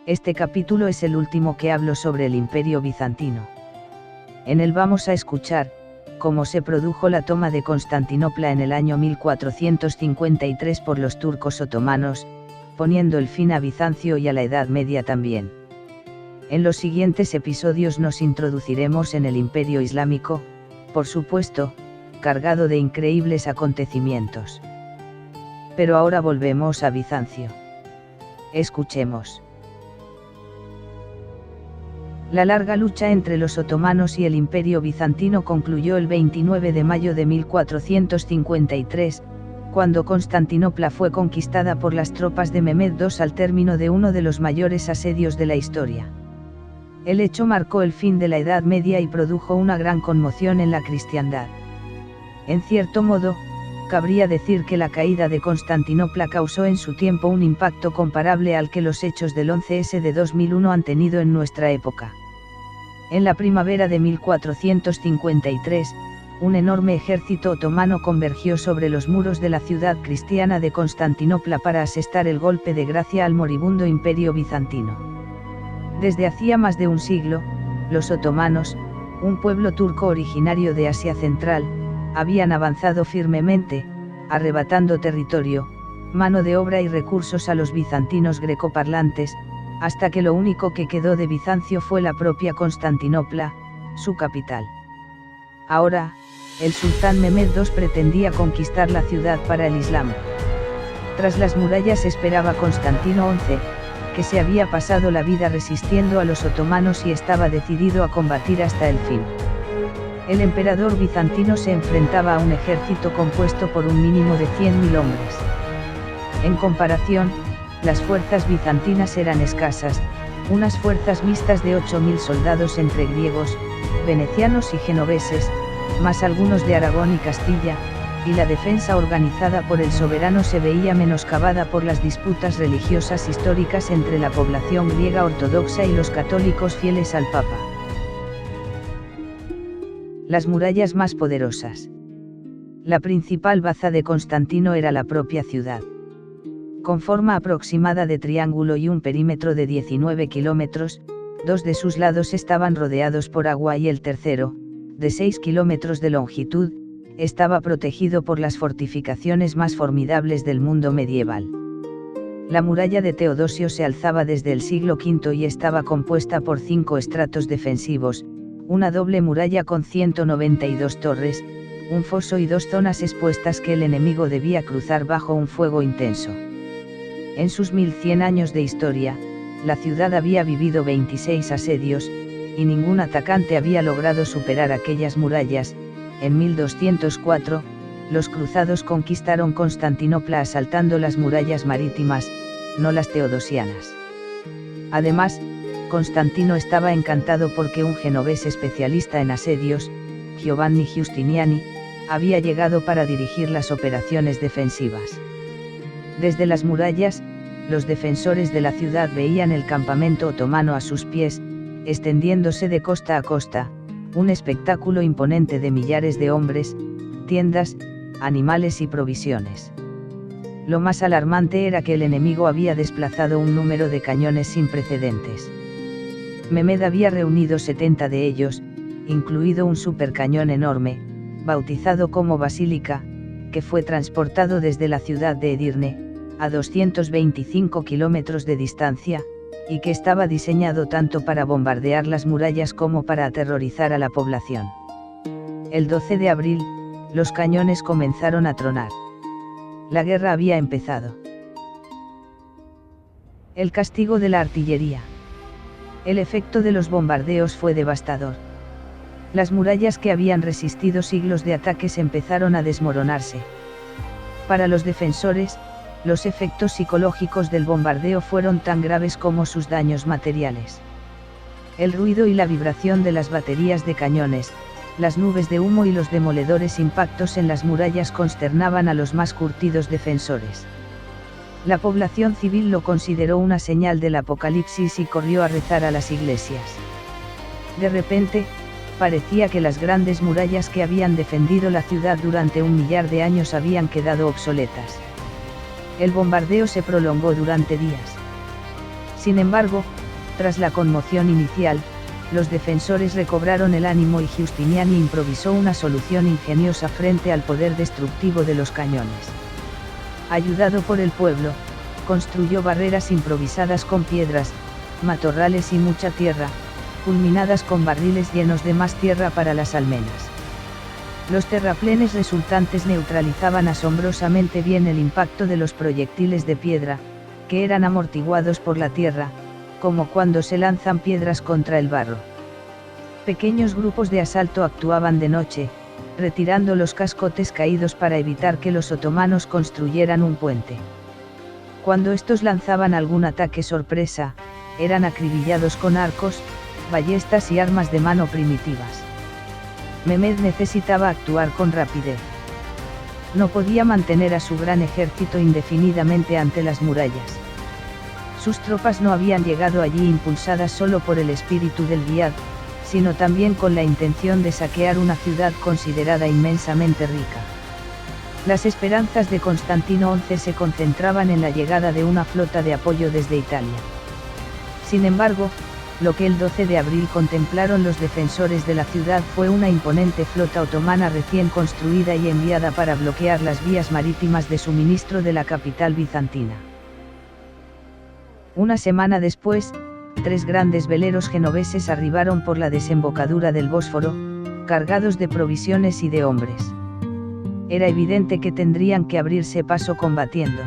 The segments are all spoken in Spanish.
Este capítulo es el último que hablo sobre el Imperio Bizantino. En él vamos a escuchar cómo se produjo la toma de Constantinopla en el año 1453 por los turcos otomanos, poniendo el fin a Bizancio y a la Edad Media también. En los siguientes episodios nos introduciremos en el Imperio Islámico, por supuesto, cargado de increíbles acontecimientos. Pero ahora volvemos a Bizancio. Escuchemos. La larga lucha entre los otomanos y el Imperio Bizantino concluyó el 29 de mayo de 1453, cuando Constantinopla fue conquistada por las tropas de Mehmed II al término de uno de los mayores asedios de la historia. El hecho marcó el fin de la Edad Media y produjo una gran conmoción en la cristiandad. En cierto modo, cabría decir que la caída de Constantinopla causó en su tiempo un impacto comparable al que los hechos del 11S de 2001 han tenido en nuestra época. En la primavera de 1453, un enorme ejército otomano convergió sobre los muros de la ciudad cristiana de Constantinopla para asestar el golpe de gracia al moribundo Imperio Bizantino. Desde hacía más de un siglo, los otomanos, un pueblo turco originario de Asia Central, habían avanzado firmemente, arrebatando territorio, mano de obra y recursos a los bizantinos grecoparlantes, hasta que lo único que quedó de Bizancio fue la propia Constantinopla, su capital. Ahora, el sultán Mehmed II pretendía conquistar la ciudad para el Islam. Tras las murallas esperaba Constantino XI, que se había pasado la vida resistiendo a los otomanos y estaba decidido a combatir hasta el fin. El emperador bizantino se enfrentaba a un ejército compuesto por un mínimo de 100.000 hombres. En comparación, las fuerzas bizantinas eran escasas, unas fuerzas mixtas de 8.000 soldados entre griegos, venecianos y genoveses, más algunos de Aragón y Castilla, y la defensa organizada por el soberano se veía menoscabada por las disputas religiosas históricas entre la población griega ortodoxa y los católicos fieles al Papa. Las murallas más poderosas. La principal baza de Constantino era la propia ciudad. Con forma aproximada de triángulo y un perímetro de 19 kilómetros, dos de sus lados estaban rodeados por agua y el tercero, de 6 kilómetros de longitud, estaba protegido por las fortificaciones más formidables del mundo medieval. La muralla de Teodosio se alzaba desde el siglo V y estaba compuesta por 5 estratos defensivos, una doble muralla con 192 torres, un foso y 2 zonas expuestas que el enemigo debía cruzar bajo un fuego intenso. En sus 1100 años de historia, la ciudad había vivido 26 asedios, y ningún atacante había logrado superar aquellas murallas. En 1204, los cruzados conquistaron Constantinopla asaltando las murallas marítimas, no las teodosianas. Además, Constantino estaba encantado porque un genovés especialista en asedios, Giovanni Giustiniani, había llegado para dirigir las operaciones defensivas. Desde las murallas, los defensores de la ciudad veían el campamento otomano a sus pies, extendiéndose de costa a costa, un espectáculo imponente de millares de hombres, tiendas, animales y provisiones. Lo más alarmante era que el enemigo había desplazado un número de cañones sin precedentes. Mehmed había reunido 70 de ellos, incluido un supercañón enorme, bautizado como Basílica, que fue transportado desde la ciudad de Edirne, a 225 kilómetros de distancia, y que estaba diseñado tanto para bombardear las murallas como para aterrorizar a la población. El 12 de abril, los cañones comenzaron a tronar. La guerra había empezado. El castigo de la artillería. El efecto de los bombardeos fue devastador. Las murallas que habían resistido siglos de ataques empezaron a desmoronarse. Para los defensores, los efectos psicológicos del bombardeo fueron tan graves como sus daños materiales. El ruido y la vibración de las baterías de cañones, las nubes de humo y los demoledores impactos en las murallas consternaban a los más curtidos defensores. La población civil lo consideró una señal del apocalipsis y corrió a rezar a las iglesias. De repente, parecía que las grandes murallas que habían defendido la ciudad durante 1.000.000 de años habían quedado obsoletas. El bombardeo se prolongó durante días. Sin embargo, tras la conmoción inicial, los defensores recobraron el ánimo y Giustiniani improvisó una solución ingeniosa frente al poder destructivo de los cañones. Ayudado por el pueblo, construyó barreras improvisadas con piedras, matorrales y mucha tierra, culminadas con barriles llenos de más tierra para las almenas. Los terraplenes resultantes neutralizaban asombrosamente bien el impacto de los proyectiles de piedra, que eran amortiguados por la tierra, como cuando se lanzan piedras contra el barro. Pequeños grupos de asalto actuaban de noche, retirando los cascotes caídos para evitar que los otomanos construyeran un puente. Cuando estos lanzaban algún ataque sorpresa, eran acribillados con arcos, ballestas y armas de mano primitivas. Mehmed necesitaba actuar con rapidez. No podía mantener a su gran ejército indefinidamente ante las murallas. Sus tropas no habían llegado allí impulsadas solo por el espíritu del Jihad, sino también con la intención de saquear una ciudad considerada inmensamente rica. Las esperanzas de Constantino XI se concentraban en la llegada de una flota de apoyo desde Italia. Sin embargo, lo que el 12 de abril contemplaron los defensores de la ciudad fue una imponente flota otomana recién construida y enviada para bloquear las vías marítimas de suministro de la capital bizantina. Una semana después, 3 grandes veleros genoveses arribaron por la desembocadura del Bósforo, cargados de provisiones y de hombres. Era evidente que tendrían que abrirse paso combatiendo.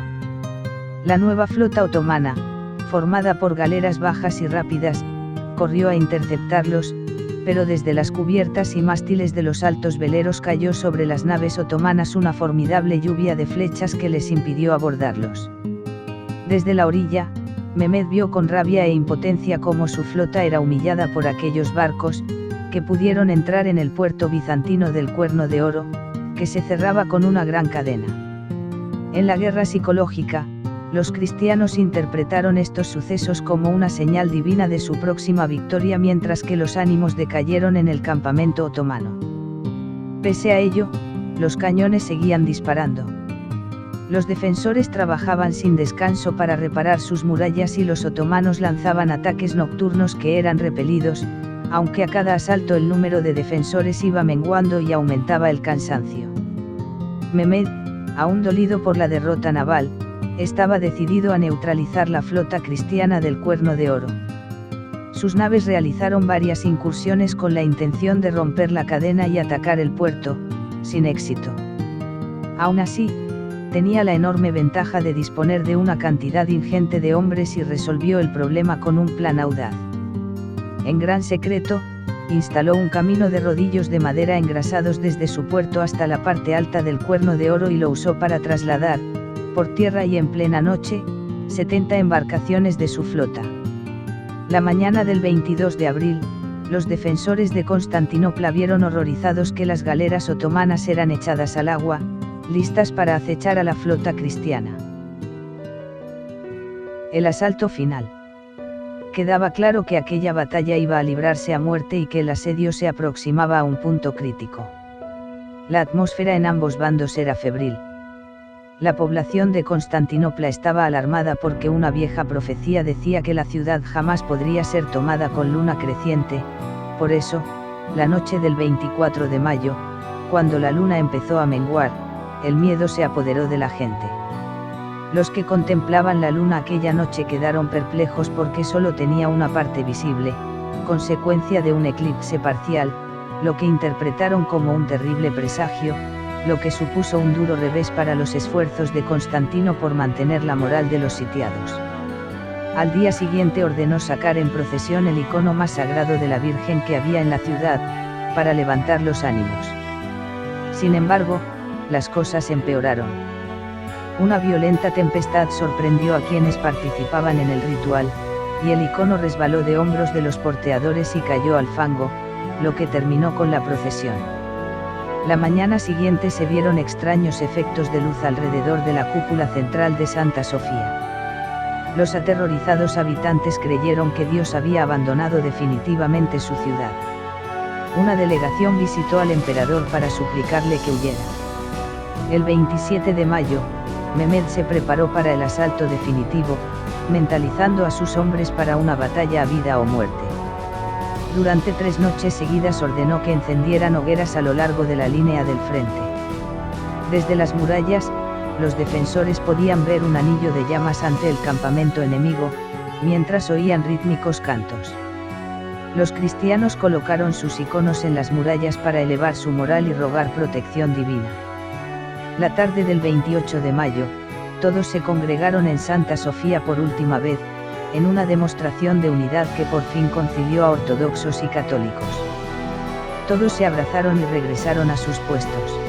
La nueva flota otomana, formada por galeras bajas y rápidas, corrió a interceptarlos, pero desde las cubiertas y mástiles de los altos veleros cayó sobre las naves otomanas una formidable lluvia de flechas que les impidió abordarlos. Desde la orilla, Mehmed vio con rabia e impotencia cómo su flota era humillada por aquellos barcos, que pudieron entrar en el puerto bizantino del Cuerno de Oro, que se cerraba con una gran cadena. En la guerra psicológica, los cristianos interpretaron estos sucesos como una señal divina de su próxima victoria mientras que los ánimos decayeron en el campamento otomano. Pese a ello, los cañones seguían disparando. Los defensores trabajaban sin descanso para reparar sus murallas y los otomanos lanzaban ataques nocturnos que eran repelidos, aunque a cada asalto el número de defensores iba menguando y aumentaba el cansancio. Mehmed, aún dolido por la derrota naval, estaba decidido a neutralizar la flota cristiana del Cuerno de Oro. Sus naves realizaron varias incursiones con la intención de romper la cadena y atacar el puerto, sin éxito. Aún así, tenía la enorme ventaja de disponer de una cantidad ingente de hombres y resolvió el problema con un plan audaz. En gran secreto, instaló un camino de rodillos de madera engrasados desde su puerto hasta la parte alta del Cuerno de Oro y lo usó para trasladar, por tierra y en plena noche, 70 embarcaciones de su flota. La mañana del 22 de abril, los defensores de Constantinopla vieron horrorizados que las galeras otomanas eran echadas al agua, listas para acechar a la flota cristiana. El asalto final. Quedaba claro que aquella batalla iba a librarse a muerte y que el asedio se aproximaba a un punto crítico. La atmósfera en ambos bandos era febril. La población de Constantinopla estaba alarmada porque una vieja profecía decía que la ciudad jamás podría ser tomada con luna creciente. Por eso, la noche del 24 de mayo, cuando la luna empezó a menguar, el miedo se apoderó de la gente. Los que contemplaban la luna aquella noche quedaron perplejos porque solo tenía una parte visible, consecuencia de un eclipse parcial, lo que interpretaron como un terrible presagio, lo que supuso un duro revés para los esfuerzos de Constantino por mantener la moral de los sitiados. Al día siguiente ordenó sacar en procesión el icono más sagrado de la Virgen que había en la ciudad, para levantar los ánimos. Sin embargo, las cosas empeoraron. Una violenta tempestad sorprendió a quienes participaban en el ritual, y el icono resbaló de hombros de los porteadores y cayó al fango, lo que terminó con la procesión. La mañana siguiente se vieron extraños efectos de luz alrededor de la cúpula central de Santa Sofía. Los aterrorizados habitantes creyeron que Dios había abandonado definitivamente su ciudad. Una delegación visitó al emperador para suplicarle que huyera. El 27 de mayo, Mehmed se preparó para el asalto definitivo, mentalizando a sus hombres para una batalla a vida o muerte. Durante 3 noches seguidas ordenó que encendieran hogueras a lo largo de la línea del frente. Desde las murallas, los defensores podían ver un anillo de llamas ante el campamento enemigo, mientras oían rítmicos cantos. Los cristianos colocaron sus iconos en las murallas para elevar su moral y rogar protección divina. La tarde del 28 de mayo, todos se congregaron en Santa Sofía por última vez, en una demostración de unidad que por fin concilió a ortodoxos y católicos. Todos se abrazaron y regresaron a sus puestos.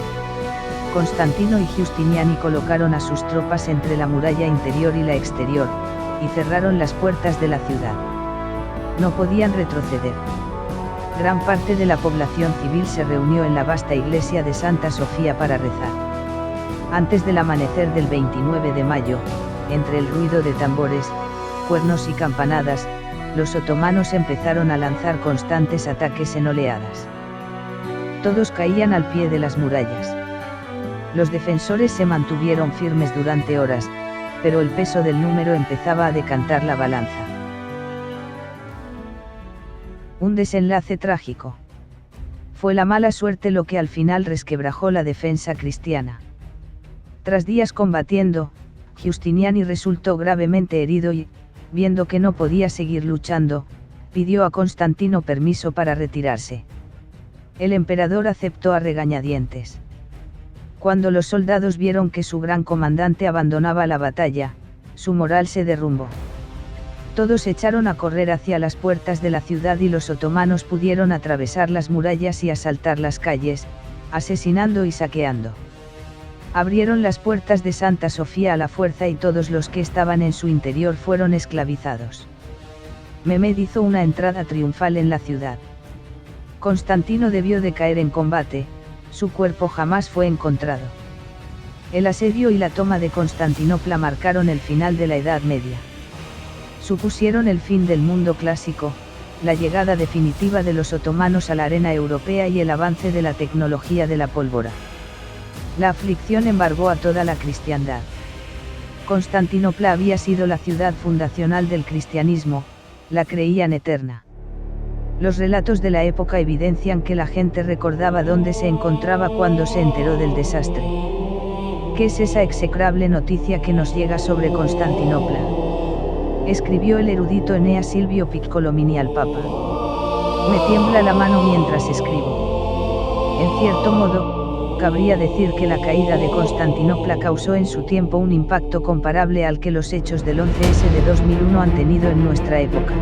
Constantino y Giustiniani colocaron a sus tropas entre la muralla interior y la exterior, y cerraron las puertas de la ciudad. No podían retroceder. Gran parte de la población civil se reunió en la vasta iglesia de Santa Sofía para rezar. Antes del amanecer del 29 de mayo, entre el ruido de tambores, cuernos y campanadas, los otomanos empezaron a lanzar constantes ataques en oleadas. Todos caían al pie de las murallas. Los defensores se mantuvieron firmes durante horas, pero el peso del número empezaba a decantar la balanza. Un desenlace trágico. Fue la mala suerte lo que al final resquebrajó la defensa cristiana. Tras días combatiendo, Giustiniani resultó gravemente herido y, viendo que no podía seguir luchando, pidió a Constantino permiso para retirarse. El emperador aceptó a regañadientes. Cuando los soldados vieron que su gran comandante abandonaba la batalla, su moral se derrumbó. Todos echaron a correr hacia las puertas de la ciudad y los otomanos pudieron atravesar las murallas y asaltar las calles, asesinando y saqueando. Abrieron las puertas de Santa Sofía a la fuerza y todos los que estaban en su interior fueron esclavizados. Mehmed hizo una entrada triunfal en la ciudad. Constantino debió de caer en combate, su cuerpo jamás fue encontrado. El asedio y la toma de Constantinopla marcaron el final de la Edad Media. Supusieron el fin del mundo clásico, la llegada definitiva de los otomanos a la arena europea y el avance de la tecnología de la pólvora. La aflicción embargó a toda la cristiandad. Constantinopla había sido la ciudad fundacional del cristianismo, la creían eterna. Los relatos de la época evidencian que la gente recordaba dónde se encontraba cuando se enteró del desastre. ¿Qué es esa execrable noticia que nos llega sobre Constantinopla?, escribió el erudito Enea Silvio Piccolomini al Papa. Me tiembla la mano mientras escribo. En cierto modo, cabría decir que la caída de Constantinopla causó en su tiempo un impacto comparable al que los hechos del 11S de 2001 han tenido en nuestra época.